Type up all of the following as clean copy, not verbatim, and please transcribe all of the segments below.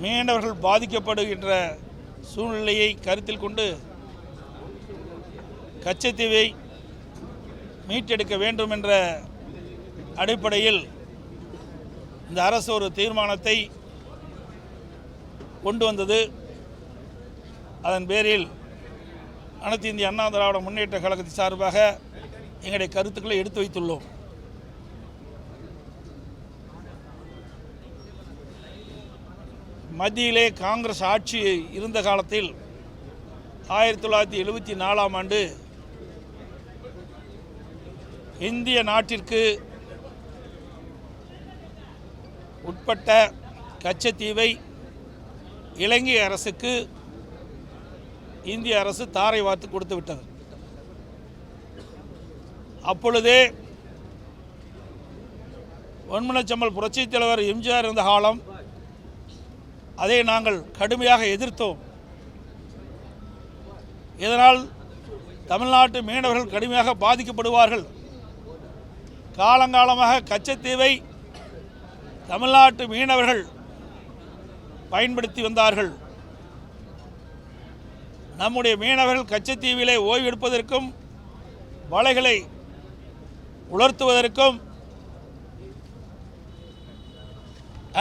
மீனவர்கள் பாதிக்கப்படுகின்ற சூழ்நிலையை கருத்தில் கொண்டு கச்சத்தீவை மீட்டெடுக்க வேண்டும் என்ற அடிப்படையில் இந்த அரசு ஒரு தீர்மானத்தை கொண்டு வந்தது. அதன் பேரில் அனைத்து இந்திய அண்ணா திராவிட முன்னேற்ற கழகத்தின் சார்பாக எங்களுடைய கருத்துக்களை எடுத்து வைத்துள்ளோம். மத்தியிலே காங்கிரஸ் ஆட்சி இருந்த காலத்தில் 1974ஆம் ஆண்டு இந்திய நாட்டிற்கு உட்பட்ட கச்சத்தீவை இலங்கை அரசுக்கு இந்திய அரசு தாரை வார்த்து கொடுத்து விட்டது. அப்பொழுதே பொன்மனச்செம்மல் புரட்சித் தலைவர் எம்ஜிஆர் இருந்த காலம் அதை நாங்கள் கடுமையாக எதிர்த்தோம். இதனால் தமிழ்நாட்டு மீனவர்கள் கடுமையாக பாதிக்கப்படுவார்கள். காலங்காலமாக கச்சத்தீவை தமிழ்நாட்டு மீனவர்கள் பயன்படுத்தி வந்தார்கள். நம்முடைய மீனவர்கள் கச்சத்தீவிலே ஓய்வு எடுப்பதற்கும் வலைகளை உலர்த்துவதற்கும்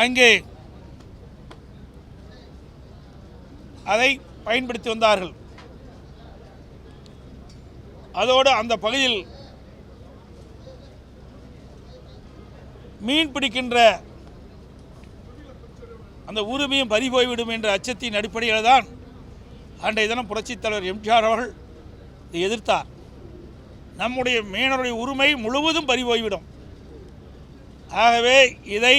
அங்கே அதை பயன்படுத்தி வந்தார்கள். அதோடு அந்த பகுதியில் மீன் பிடிக்கின்ற அந்த உரிமையும் பறிபோய்விடும் என்ற அச்சத்தின் அடிப்படையில் தான் அன்றைய தினம் புரட்சித் தலைவர் எம்ஜிஆர் அவர்கள் இதை எதிர்த்தார். நம்முடைய மீனவருடைய உரிமை முழுவதும் பறிபோய்விடும். ஆகவே இதை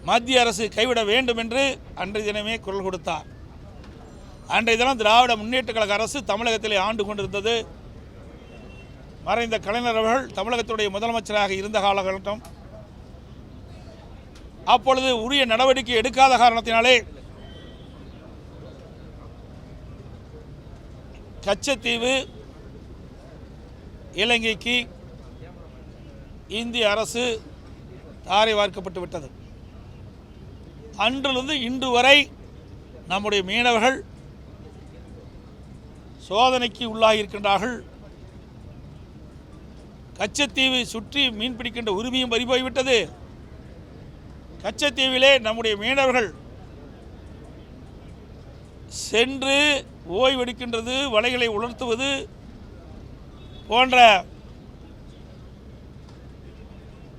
மத்திய அரசு கைவிட வேண்டும் என்று அன்றைய தினமே குரல் கொடுத்தார். அன்றைய தினம் திராவிட முன்னேற்ற கழக அரசு தமிழகத்திலே ஆண்டு கொண்டிருந்தது. மறைந்த கலைஞர் அவர்கள் தமிழகத்துடைய முதலமைச்சராக இருந்த காலகட்டம். அப்பொழுது உரிய நடவடிக்கை எடுக்காத காரணத்தினாலே கச்சத்தீவு இலங்கைக்கு இந்திய அரசு தாரை வார்க்கப்பட்டு விட்டது. அன்றிலிருந்து இன்று வரை நம்முடைய மீனவர்கள் சோதனைக்கு உள்ளாகியிருக்கின்றார்கள். கச்சத்தீவை சுற்றி மீன் பிடிக்கின்ற உரிமையும் பறிபோய்விட்டது. கச்சத்தீவிலே நம்முடைய மீனவர்கள் சென்று ஓய்வெடுக்கின்றது, வலைகளை உலர்த்துவது போன்ற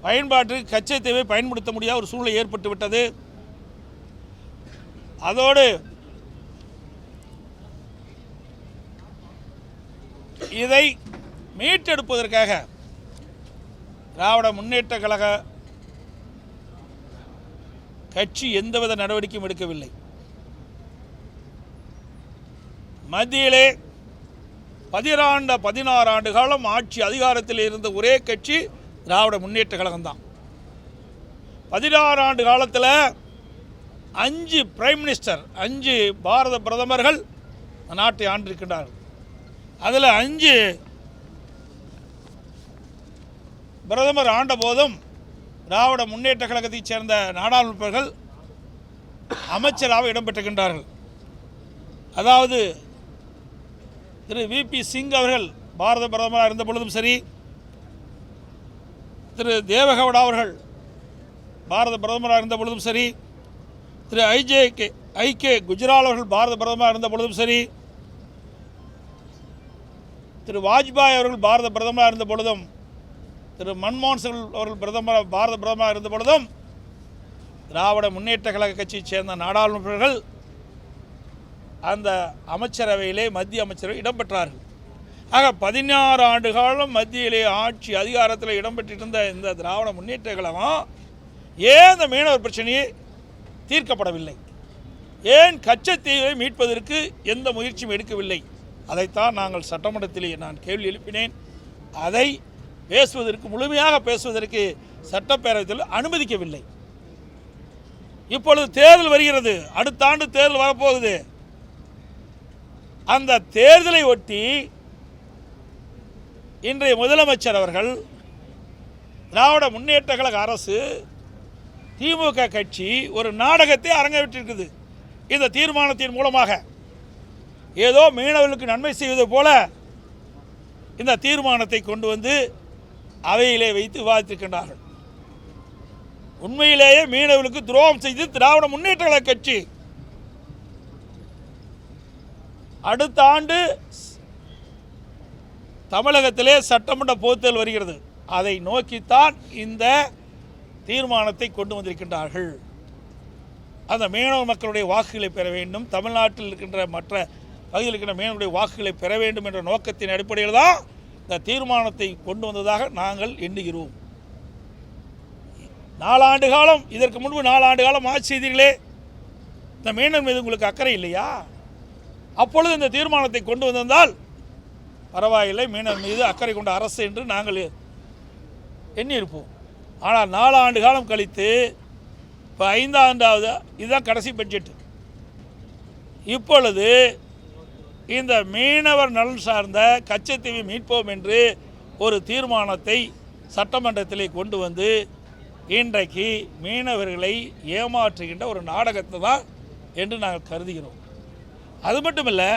பயன்பாட்டுக்கு கச்சத்தீவை பயன்படுத்த முடியாத ஒரு சூழ்நிலை ஏற்பட்டுவிட்டது. அதோடு இதை மீட்டெடுப்பதற்காக திராவிட முன்னேற்ற கழக கட்சி எந்தவித நடவடிக்கையும் எடுக்கவில்லை. மத்தியிலே 16 ஆண்டு காலம் ஆட்சி அதிகாரத்தில் இருந்த ஒரே கட்சி திராவிட முன்னேற்ற கழகம்தான். 16 ஆண்டு காலத்தில் 5 பிரைம் மினிஸ்டர், 5 பாரத பிரதமர்கள் நாட்டை ஆண்டிருக்கின்றார்கள். அதில் 5 பிரதமர் ஆண்ட போதும் திராவிட முன்னேற்ற கழகத்தைச் சேர்ந்த நாடாளுமன்றர்கள் அமைச்சராக இடம்பெற்றுகின்றார்கள். அதாவது திரு விபி சிங் அவர்கள் பாரத பிரதமராக இருந்த பொழுதும் சரி, திரு தேவகவுடா அவர்கள் பாரத பிரதமராக இருந்த பொழுதும் சரி, திரு ஐகே குஜ்ரால் அவர்கள் பாரத பிரதமராக இருந்த பொழுதும் சரி, திரு வாஜ்பாய் அவர்கள் பாரத பிரதமராக இருந்த பொழுதும், திரு மன்மோகன் சிங் அவர்கள் பாரத பிரதமராக இருந்த பொழுதும் திராவிட முன்னேற்ற கழக கட்சியைச் சேர்ந்த நாடாளுமன்றர்கள் அந்த அமைச்சரவையிலே மத்திய அமைச்சரவை இடம்பெற்றார்கள். ஆக 16 ஆண்டு காலம் மத்தியிலே ஆட்சி அதிகாரத்தில் இடம்பெற்றிருந்த இந்த திராவிட முன்னேற்ற கழகம் ஏன் இந்த மீனவர் பிரச்சனையை தீர்க்கப்படவில்லை? ஏன் கச்சத்தீவை மீட்பதற்கு எந்த முயற்சியும் எடுக்கவில்லை? அதைத்தான் நாங்கள் சட்டமன்றத்திலே நான் கேள்வி எழுப்பினேன். அதை பேசுவதற்கு, முழுமையாக பேசுவதற்கு சட்டப்பேரவையில் அனுமதிக்கவில்லை. இப்பொழுது தேர்தல் வருகிறது, அடுத்த ஆண்டு தேர்தல் வரப்போகுது. அந்த தேர்தலை ஒட்டி இன்றைய முதலமைச்சர் அவர்கள் திராவிட முன்னேற்ற கழக அரசு திமுக கட்சி ஒரு நாடகத்தை அரங்கேற்றிருக்குது. இந்த தீர்மானத்தின் மூலமாக ஏதோ மீனவர்களுக்கு நன்மை செய்வது போல இந்த தீர்மானத்தை கொண்டு வந்து அவையிலே வைத்து விவாதித்திருக்கின்றார்கள். உண்மையிலேயே மீனவர்களுக்கு துரோகம் செய்து திராவிட முன்னேற்ற கழக கட்சி அடுத்த ஆண்டு தமிழகத்திலே சட்டமன்ற பொதுத்தேர்தல் வருகிறது. அதை நோக்கித்தான் இந்த தீர்மானத்தை கொண்டு வந்திருக்கின்றார்கள். அந்த மீனவ மக்களுடைய வாக்குகளை பெற வேண்டும், தமிழ்நாட்டில் இருக்கின்ற மற்ற பகுதியில் இருக்கின்ற மீனவருடைய வாக்குகளை பெற வேண்டும் என்ற நோக்கத்தின் அடிப்படையில் தான் இந்த தீர்மானத்தை கொண்டு வந்ததாக நாங்கள் எண்ணுகிறோம். 4 ஆண்டு காலம், இதற்கு முன்பு 4 ஆண்டு காலம் ஆட்சி செய்தீர்களே, இந்த மீனவர் மீது உங்களுக்கு அக்கறை இல்லையா? அப்பொழுது இந்த தீர்மானத்தை கொண்டு வந்திருந்தால் பரவாயில்லை, மீனவர் மீது அக்கறை கொண்ட அரசு என்று நாங்கள் எண்ணியிருப்போம். ஆனால் 4 ஆண்டு காலம் கழித்து இப்போ 5ஆண்டாவது, இதுதான் கடைசி பட்ஜெட். இப்பொழுது இந்த மீனவர் நலன் சார்ந்த கச்சத்தீவை மீட்போம் என்று ஒரு தீர்மானத்தை சட்டமன்றத்திலே கொண்டு வந்து இன்றைக்கு மீனவர்களை ஏமாற்றுகின்ற ஒரு நாடகத்தை தான் என்று நாங்கள் கருதுகிறோம். அது மட்டும் இல்லை,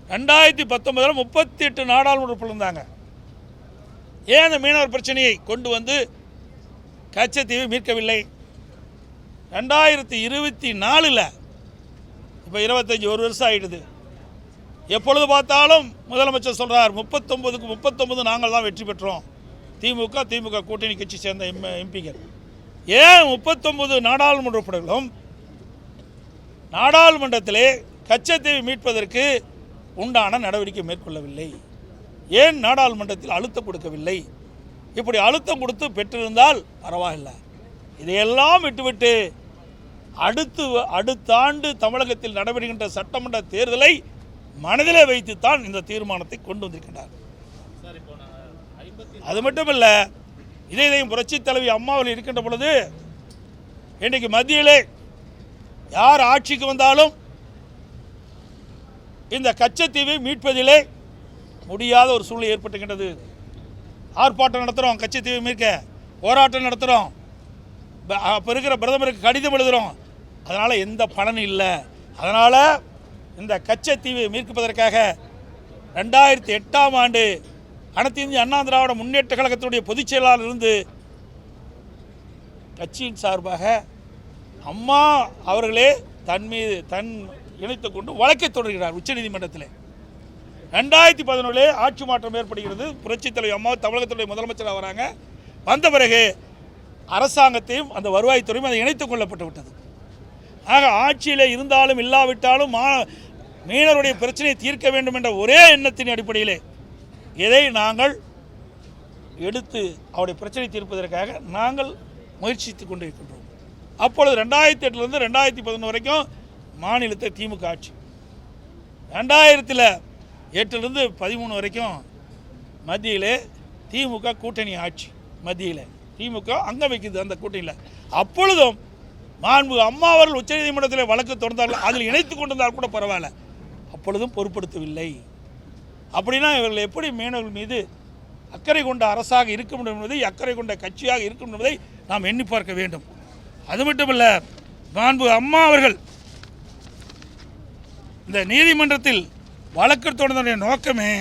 2019 38 நாடாளுமன்ற உறுப்பினர்கள் இருந்தாங்க. ஏன் அந்த மீனவர் பிரச்சனையை கொண்டு வந்து கச்சத்தீவை மீட்கவில்லை? 2024 இப்போ 25 ஒரு வருஷம் ஆகிடுது. எப்பொழுது பார்த்தாலும் முதலமைச்சர் சொல்கிறார் 39க்கு 39 நாங்கள் தான் வெற்றி பெற்றோம், திமுக கூட்டணி கட்சி சேர்ந்த எம்பிகள். ஏன் 39 நாடாளுமன்ற உறுப்பினர்களும் நாடாளுமன்றத்திலே கச்சத்தீவை மீட்பதற்கு உண்டான நடவடிக்கை மேற்கொள்ளவில்லை? ஏன் நாடாளுமன்றத்தில் அழுத்தம் கொடுக்கவில்லை? இப்படி அழுத்தம் கொடுத்து பெற்றிருந்தால் பரவாயில்லை. இதையெல்லாம் விட்டுவிட்டு அடுத்த ஆண்டு தமிழகத்தில் நடைபெறுகின்ற சட்டமன்ற தேர்தலை மனதிலே வைத்துத்தான் இந்த தீர்மானத்தை கொண்டு வந்திருக்கின்றார். அது மட்டுமல்ல, இதையும் புரட்சி தலைவி அம்மாவில் இருக்கின்ற பொழுது இன்றைக்கு மத்தியிலே யார் ஆட்சிக்கு வந்தாலும் இந்த கச்சத்தீவை மீட்பதிலே முடியாத ஒரு சூழ்நிலை ஏற்பட்டுகின்றது. ஆர்ப்பாட்டம் நடத்துகிறோம், கச்சத்தீவை மீட்க போராட்டம் நடத்துகிறோம், அப்போ இருக்கிற பிரதமருக்கு கடிதம் எழுதுகிறோம், அதனால் எந்த பலனும் இல்லை. அதனால் இந்த கச்சத்தீவை மீட்பதற்காக 2008ஆம் ஆண்டு அனைத்து இந்திய அண்ணா திராவிட முன்னேற்ற கழகத்தினுடைய பொதுச் செயலாளர் இருந்து கட்சியின் சார்பாக அம்மா அவர்களே தன் இணைத்து கொண்டு வழக்கை தொடர்கிறார் உச்சநீதிமன்றத்தில். 2011 ஆட்சி மாற்றம் ஏற்படுகிறது. புரட்சித் தலைவர் அம்மா தமிழகத்துடைய முதலமைச்சராக வராங்க. வந்த பிறகு அரசாங்கத்தையும் அந்த வருவாய்த்துறையும் அதை இணைத்துக் கொள்ளப்பட்டு விட்டது. ஆக ஆட்சியில் இருந்தாலும் இல்லாவிட்டாலும் மீனவருடைய பிரச்சனையை தீர்க்க வேண்டும் என்ற ஒரே எண்ணத்தின் அடிப்படையிலே இதை நாங்கள் எடுத்து அவருடைய பிரச்சனை தீர்ப்பதற்காக நாங்கள் முயற்சித்து கொண்டிருக்கின்றோம். அப்பொழுது 2008 2011 வரைக்கும் மாநிலத்தை திமுக ஆட்சி, 2008 13 வரைக்கும் மத்தியிலே திமுக கூட்டணி ஆட்சி. மத்தியில் திமுக அங்கே வைக்குது அந்த கூட்டணியில். அப்பொழுதும் மாண்பு அம்மா அவர்கள் உச்சநீதிமன்றத்தில் வழக்கு தொடர்ந்தார்கள், அதில் இணைத்து கொண்டிருந்தால் கூட பரவாயில்ல, அப்பொழுதும் பொருட்படுத்தவில்லை. அப்படின்னா இவர்கள் எப்படி மீனவர்கள் மீது அக்கறை கொண்ட அரசாக இருக்க முடியும் என்பதை, அக்கறை கொண்ட கட்சியாக இருக்கும் என்பதை நாம் எண்ணி பார்க்க வேண்டும். அது மட்டுமல்ல, மாண்பு அம்மா அவர்கள் இந்த நீதிமன்றத்தில் வழக்கு தொடர்ந்த நோக்கமே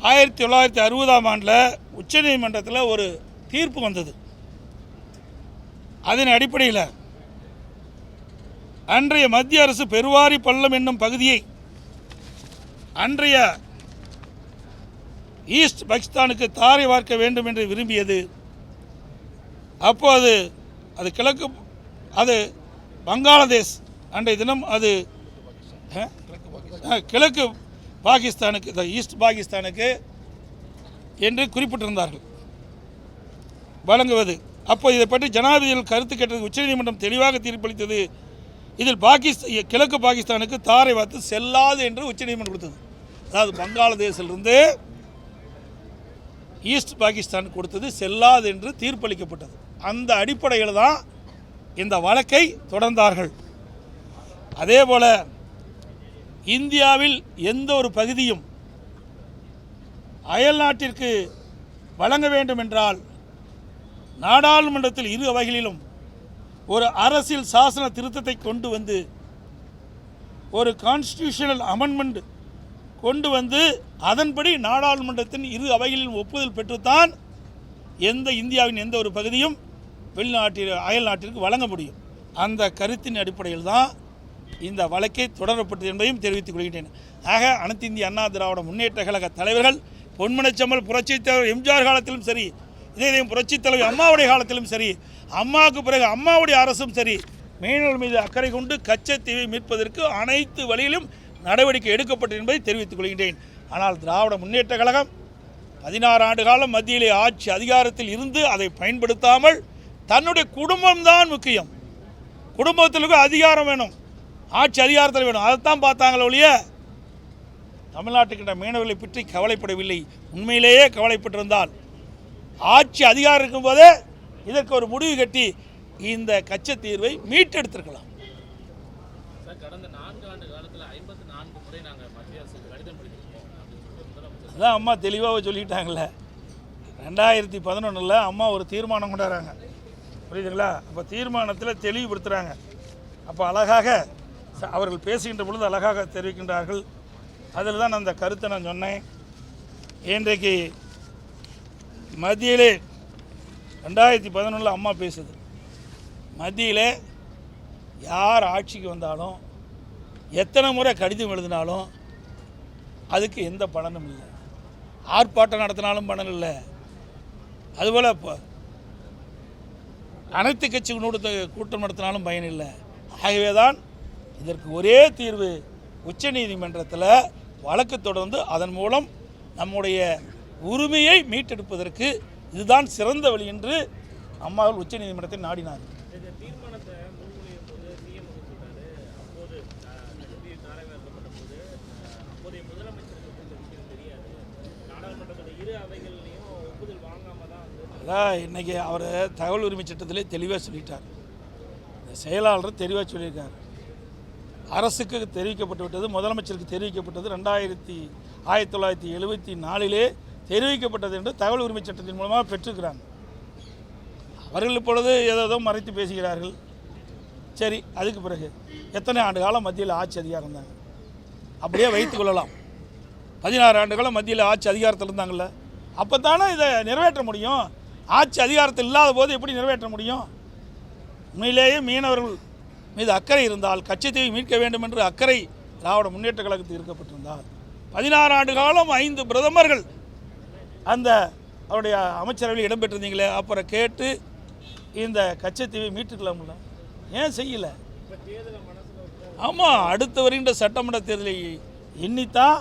1960ஆம் ஆண்டில் உச்சநீதிமன்றத்தில் ஒரு தீர்ப்பு வந்தது. அதன் அடிப்படையில் அன்றைய மத்திய அரசு பெருவாரி பள்ளம் என்னும் பகுதியை அன்றைய ஈஸ்ட் பாகிஸ்தானுக்கு தாரை வார்க்க வேண்டும் என்று விரும்பியது. அப்போது அது அது பங்களாதேஷ் அன்றைய தினம் அது கிழக்கு பாகிஸ்தானுக்கு, ஈஸ்ட் பாகிஸ்தானுக்கு என்று குறிப்பிட்டிருந்தார்கள் வழங்குவது. அப்போ இதை பற்றி ஜனாதிபதிகள் கருத்து கேட்டது. உச்சநீதிமன்றம் தெளிவாக தீர்ப்பளித்தது. இதில் கிழக்கு பாகிஸ்தானுக்கு தாரை வார்த்து செல்லாது என்று உச்சநீதிமன்றம் கொடுத்தது. அதாவது பங்களாதேஷிலிருந்து ஈஸ்ட் பாகிஸ்தான் கொடுத்தது செல்லாது என்று தீர்ப்பளிக்கப்பட்டது. அந்த அடிப்படையில் தான் இந்த வழக்கை தொடர்ந்தார்கள். அதே போல் இந்தியாவில் எந்த ஒரு பகுதியும் அயல் நாட்டிற்கு வழங்க வேண்டும் என்றால் நாடாளுமன்றத்தில் இரு அவைகளிலும் ஒரு அரசியல் சாசன திருத்தத்தை கொண்டு வந்து ஒரு கான்ஸ்டிடியூஷனல் அமெண்ட்மெண்ட் கொண்டு வந்து அதன்படி நாடாளுமன்றத்தின் இரு அவைகளிலும் ஒப்புதல் பெற்றுத்தான் இந்தியாவின் எந்த ஒரு பகுதியும் அயல் நாட்டிற்கு வழங்க முடியும். அந்த கருத்தின் அடிப்படையில் தான் இந்த வழக்கை தொடரப்பட்டது என்பதையும் தெரிவித்துக் கொள்கின்றேன். ஆக அனைத்து இந்திய அண்ணா திராவிட முன்னேற்ற கழக தலைவர்கள் பொன்மனச்செம்மல் புரட்சித் தலைவர் எம்ஜிஆர் காலத்திலும் சரி, இதே புரட்சித் தலைவர் அம்மாவுடைய காலத்திலும் சரி, அம்மாவுக்கு பிறகு அம்மாவுடைய அரசும் சரி, மீனவர்கள் மீது அக்கறை கொண்டு கச்சத்தீவை மீட்பதற்கு அனைத்து வழியிலும் நடவடிக்கை எடுக்கப்பட்டது என்பதை தெரிவித்துக் கொள்கின்றேன். ஆனால் திராவிட முன்னேற்ற கழகம் 16 ஆண்டு காலம் மத்தியிலே ஆட்சி அதிகாரத்தில் இருந்து அதை பயன்படுத்தாமல் தன்னுடைய குடும்பம்தான் முக்கியம், குடும்பத்திற்கு அதிகாரம் வேணும், ஆட்சி அதிகாரத்தில் வேணும், அதைத்தான் பார்த்தாங்களே ஒழிய தமிழ்நாட்டுக்கிட்ட மீனவர்களை பற்றி கவலைப்படவில்லை. உண்மையிலேயே கவலைப்பட்டிருந்தால் ஆட்சி அதிகாரம் இருக்கும்போதே இதற்கு ஒரு முடிவு கட்டி இந்த கச்சத்தீர்வை மீட்டெடுத்திருக்கலாம். கடந்த 4 ஆண்டு காலத்தில் 54 முறை நாங்கள் மத்திய அரசுக்கு கடிதம் எழுதியிருக்கோம். அதான் அம்மா தெளிவாக சொல்லிட்டாங்களே. 2011 அம்மா ஒரு தீர்மானம் கொண்டாடுறாங்க, புரியுதுங்களா? அப்போ தீர்மானத்தில் தெளிவுபடுத்துகிறாங்க. அப்போ அழகாக அவர்கள் பேசுகின்ற பொழுது அழகாக தெரிவிக்கின்றார்கள். அதில் தான் அந்த கருத்தை நான் சொன்னேன். இன்றைக்கு மத்தியிலே 2011 அம்மா பேசுது, மத்தியில் யார் ஆட்சிக்கு வந்தாலும் எத்தனை முறை கடிதம் எழுதினாலும் அதுக்கு எந்த பலனும் இல்லை, ஆர்ப்பாட்டம் நடத்தினாலும் பலன் இல்லை, அதுபோல் அனைத்து கட்சி கூட்டம் நடத்தினாலும் பயன் இல்லை. ஆகவே தான் இதற்கு ஒரே தீர்வு, உச்சநீதிமன்றத்தில் வழக்கு தொடர்ந்து அதன் மூலம் நம்முடைய உரிமையை மீட்டெடுப்பதற்கு இதுதான் சிறந்த வழி என்று அம்மாவில் உச்சநீதிமன்றத்தை நாடினார். அதான் இன்றைக்கி அவர் தகவல் உரிமை சட்டத்திலே தெளிவாக சொல்லிட்டார், இந்த செயலாளர் தெளிவாக சொல்லியிருக்கார். அரசுக்கு தெரிவிக்கப்பட்டு விட்டது, முதலமைச்சருக்கு தெரிவிக்கப்பட்டது 1974 தெரிவிக்கப்பட்டது என்று தகவல் உரிமை சட்டத்தின் மூலமாக பெற்றிருக்கிறாங்க. அவர்கள் இப்பொழுது ஏதோ மறைத்து பேசுகிறார்கள். சரி, அதுக்கு பிறகு எத்தனை ஆண்டு காலம் மத்தியில் ஆட்சி அதிகாரம் இருந்தாங்க, அப்படியே வைத்து கொள்ளலாம். 16 ஆண்டு காலம் மத்தியில் ஆட்சி அதிகாரத்தில் இருந்தாங்கள்ல, அப்போ தானே இதை நிறைவேற்ற முடியும். ஆட்சி அதிகாரத்தில் இல்லாத போது எப்படி நிறைவேற்ற முடியும்? உண்மையிலேயே மீனவர்கள் மீது அக்கறை இருந்தால், கச்சத்தீவை மீட்க வேண்டும் என்று அக்கறை திராவிட முன்னேற்ற கழகத்தில் இருக்கப்பட்டிருந்தால் 16 ஆண்டு காலம் 5 பிரதமர்கள் அந்த அவருடைய அமைச்சரவையில் இடம்பெற்றிருந்தீங்களே, அப்புறம் கேட்டு இந்த கச்சத்தீவை மீட்டுக்கலாம்ல, ஏன் செய்யலை? ஆமாம், அடுத்து வருகின்ற சட்டமன்ற தேர்தலை எண்ணித்தான்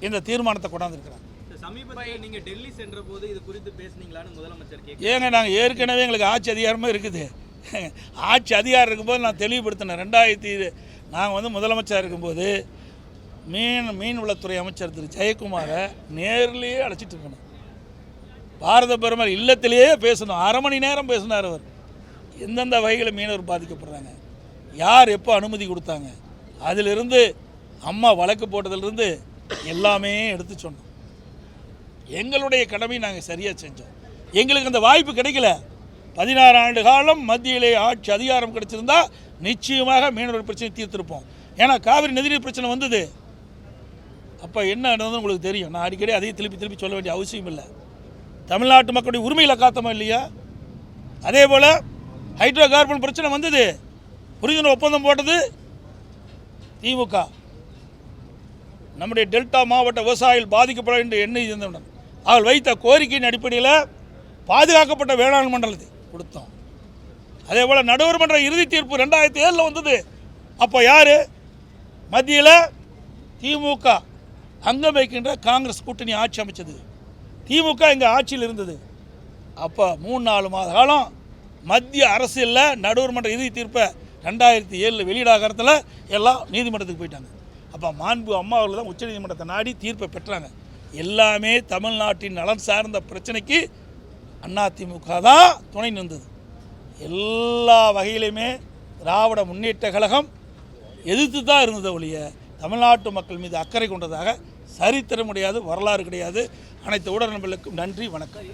இந்த தீர்மானத்தை கொண்டாந்துருக்கிறாங்க. சமீபத்தில் நீங்கள் டெல்லி சென்ற போது இது குறித்து பேசுனீங்களான்னு முதலமைச்சர் ஏங்க, நாங்கள் ஏற்கனவே எங்களுக்கு ஆட்சி அதிகாரமே இருக்குது. ஆட்சி அதிகாரம் இருக்கும்போது நான் தெளிவுபடுத்தினேன். 2000 நாங்கள் முதலமைச்சர் இருக்கும்போது மீன்வளத்துறை அமைச்சர் திரு ஜெயக்குமாரை நேரிலேயே அழைச்சிட்டு இருக்கணும், பாரத பிரதமர் இல்லத்திலேயே பேசணும். 1/2 மணி நேரம் பேசினார் அவர். எந்தெந்த வகையில் மீனவர் பாதிக்கப்படுறாங்க, யார் எப்போ அனுமதி கொடுத்தாங்க, அதிலிருந்து அம்மா வழக்கு போட்டதிலிருந்து எல்லாமே எடுத்து சொன்னோம். எங்களுடைய கடமை நாங்கள் சரியாக செஞ்சோம். எங்களுக்கு அந்த வாய்ப்பு கிடைக்கல. 16 ஆண்டு காலம் மத்தியிலே ஆட்சி அதிகாரம் கிடைச்சிருந்தா நிச்சயமாக மீனவர் பிரச்சனை தீர்த்திருப்போம். ஏன்னா காவிரி நதிநீர் பிரச்சனை வந்தது, அப்போ என்ன நடந்ததுன்னு உங்களுக்கு தெரியும். நான் அடிக்கடி அதையும் திருப்பி சொல்ல வேண்டிய அவசியம் இல்லை. தமிழ்நாட்டு மக்களுடைய உரிமைகளை காத்தமா இல்லையா? அதே போல் ஹைட்ரோ கார்பன் பிரச்சனை வந்தது, புரிந்துணர்வு ஒப்பந்தம் போட்டது திமுக. நம்முடைய டெல்டா மாவட்ட விவசாயிகள் பாதிக்கப்பட என்று எண்ணெய் இருந்தவுடன் அவர்கள் வைத்த கோரிக்கையின் அடிப்படையில் பாதுகாக்கப்பட்ட வேளாண் மண்டலத்தை கொடுத்தோம். அதே போல் நடுவர் மன்ற இறுதி தீர்ப்பு 2007 வந்தது. அப்போ யார்? மத்தியில் திமுக அங்கம் வைக்கின்ற காங்கிரஸ் கூட்டணி ஆட்சி அமைச்சது, திமுக இங்கே ஆட்சியில் இருந்தது. அப்போ 3-4 மாத காலம் மத்திய அரசியலில் நடுவர் மன்ற இறுதி தீர்ப்பை 2007 வெளியிடாகிறதுல எல்லாம் நீதிமன்றத்துக்கு போயிட்டாங்க. அப்போ மாண்பு அம்மா அவர்கள் தான் உச்சநீதிமன்றத்தை நாடி தீர்ப்பை பெற்றாங்க. எல்லாமே தமிழ்நாட்டின் நலன் சார்ந்த பிரச்சனைக்கு அதிமுக தான் துணை நின்றது. எல்லா வகையிலுமே திராவிட முன்னேற்ற கழகம் எதிர்த்து தான் இருந்தது ஒழிய தமிழ்நாட்டு மக்கள் மீது அக்கறை கொண்டதாக சரித்திரம் கிடையாது, வரலாறு கிடையாது. அனைத்து ஊடக நண்பர்களுக்கும் நன்றி, வணக்கம்.